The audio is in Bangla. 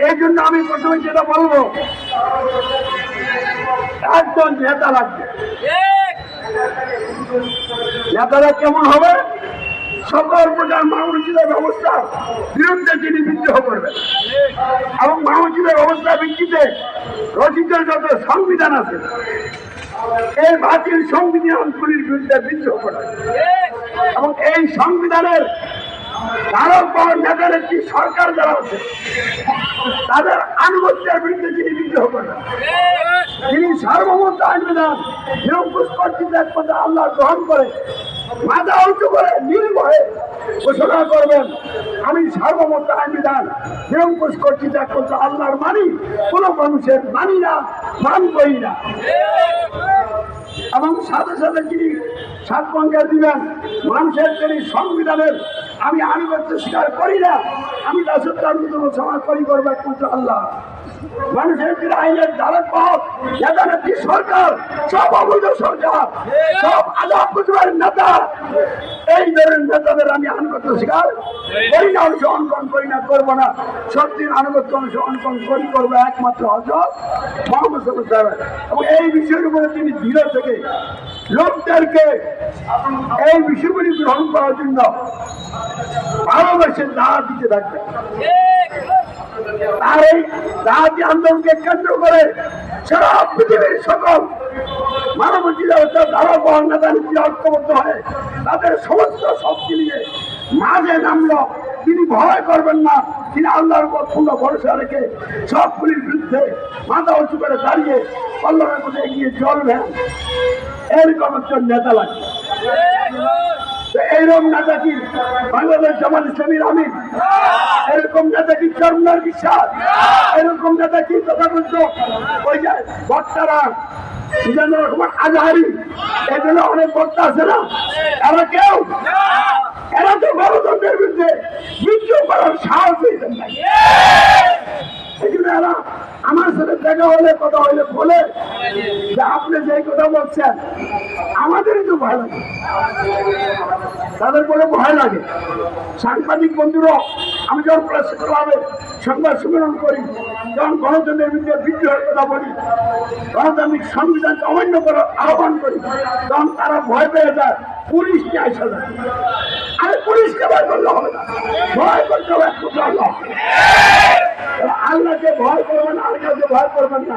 এই জন্য আমি প্রথমে যেটা বলবো, একজন নেতা লাগবে। নেতারা কেমন হবে? সকল প্রকার মানবজীবনের ব্যবস্থা বিরুদ্ধে তিনি বিদ্রোহ করবেন এবং মানবজীবনের ব্যবস্থা ভিত্তিতে রচিত যত সংবিধান আছে এই বাতিল সংবিধানগুলির বিরুদ্ধে বিদ্রোহ করবেন এবং এই সংবিধানের ধারক পাওয়ার নেতার একটি সরকার যারা আছে তাদের আনুগত্যের বিরুদ্ধে তিনি বিদ্রোহ করবেন। তিনি সার্বভৌমত্ব আইনবিধান নিরঙ্কুশ কর্তৃত্ব একমাত্র আল্লাহ গ্রহণ করে মাথা উঁচু করে নির্ভয়ে ঘোষণা করবেন, আমি সার্বভৌমত্ব আইনবিধান নিরঙ্কুশ কর্তৃত্ব একমাত্র আল্লাহর মানি, কোন মানুষের মানি না, মানবই না। এবং সাথে সাথে তিনি সাক্ষ্য দিবেন, মানুষের তিনি সংবিধানের আমি আনুগত্য স্বীকার করি না, আমি রাষ্ট্রের সমাজ করি করবো একমাত্র আল্লাহ। মানুষের তিনি আইনের ধারক পথ নেতানেত্রী সরকার, সব অবৈধ সরকার, সব আজাদ কুচুরের নেতা, এই ধরনের নেতাদের আমি আনুগত্য স্বীকার করি না, অংশগ্রহণ করি না, করবো না। সত্যির আনুগত্য অংশগ্রহণ করি করবো একমাত্র হযরত মুহাম্মদ সাল্লাল্লাহু আলাইহি ওয়াসাল্লাম। এবং এই বিষয়ের উপরে তিনি দৃঢ় থেকে লোকদেরকে এই বিষয়গুলি গ্রহণ করার জন্য ভালোবাসে দাওয়াত দিতে থাকবেন। তার এই দাওয়াতি আন্দোলনকে কেন্দ্র করে সারা পৃথিবীর সকল মানবজীবনের ধারা বহন নেতা নীতি ঐক্যবদ্ধ হয়ে তাদের সমস্ত শক্তি নিয়ে মাঝে নামলো। তিনি ভয় করবেন না, তিনি আল্লাহর উপর পূর্ণ ভরসা রেখে সবগুলির বিরুদ্ধে মাথা উঁচু করে দাঁড়িয়ে আল্লাহর মধ্যে এগিয়ে চলবেন। এরকম একজন নেতা লাগবে। এইরকম নেতা কি বাংলাদেশ জামাত ইসলামীর আমির? এরকম নেতা কি চরমনার বিশ্বাস? এরকম নেতা কি তথাকথিত ওই যে বক্তারা মিজানুর রহমান আজহারি, এজন্য অনেক বক্তা আছে না, এরা কেউ, এরা তো গণতন্ত্রের বিরুদ্ধে বিদ্রোহ করার সাহস দিতেন না। এই জন্য এরা আমার সাথে দেখা হলে কথা হইলে বলে যে আপনি যে কথা বলছেন আমাদেরই তো ভয় লাগে, তাদের বলে ভয় লাগে। সাংবাদিক বন্ধুরা, আমি যখন প্রেস ক্লাবে সংবাদ সম্মেলন করি, যখন গণতন্ত্রের বিরুদ্ধে বিদ্রোহের কথা বলি, গণতান্ত্রিক সংবিধানকে অমান্য করার আহ্বান করি, তখন তারা ভয় পেয়ে যায়, পুলিশকে আসা যায়। আরে পুলিশকে ভয় করলে হবে না, ভয় করতে হবে একমাত্র আল্লাহ। আল্লাহকে ভয় করবেন, আল্লাহকে ভয় করবেন না।